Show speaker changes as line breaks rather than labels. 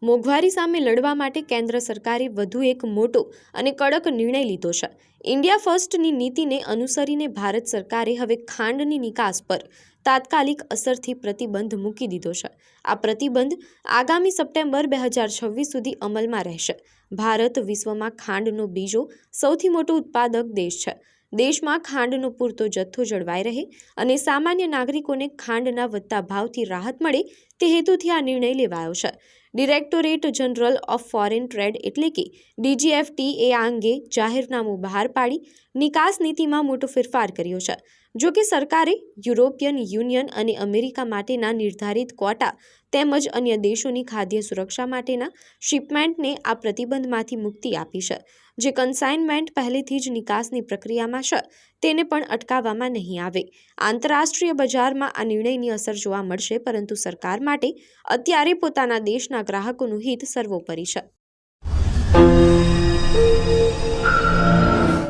મોંઘવારી સામે લડવા માટે કેન્દ્ર સરકારે વધુ એક મોટો અને કડક નિર્ણય લીધો છે। ઇન્ડિયા ફર્સ્ટની નીતિને અનુસરીને ભારત સરકારે હવે ખાંડની નિકાસ પર તાત્કાલિક અસરથી પ્રતિબંધ મૂકી દીધો છે। આ પ્રતિબંધ આગામી સપ્ટેમ્બર 2026 સુધી અમલમાં રહેશે। ભારત વિશ્વમાં ખાંડનો બીજો સૌથી મોટો ઉત્પાદક દેશ છે। દેશમાં ખાંડનો પૂરતો જથ્થો જળવાઈ રહે અને સામાન્ય નાગરિકોને ખાંડના વધતા ભાવથી રાહત મળે તે હેતુથી આ નિર્ણય લેવાયો છે। Directorate general of foreign trade એટલે કે DGFT એ આ અંગે જાહેરનામું બહાર પાડી નિકાસ નીતિમાં મોટો ફેરફાર કર્યો છે। જો કે સરકારે યુરોપિયન યુનિયન અને અમેરિકા માટેના નિર્ધારિત ક્વોટા તેમજ અન્ય દેશોની ખાદ્ય સુરક્ષા માટેના શિપમેન્ટને આ પ્રતિબંધમાંથી મુક્તિ આપી છે। જે કન્સાઇનમેન્ટ પહેલેથી જ નિકાસની પ્રક્રિયામાં છે તેને પણ અટકાવવામાં નહીં આવે। આંતરરાષ્ટ્રીય બજારમાં આ નિર્ણયની અસર જોવા મળશે, પરંતુ સરકાર માટે અત્યારે પોતાના દેશના ગ્રાહકોનું હિત સર્વોપરી છે।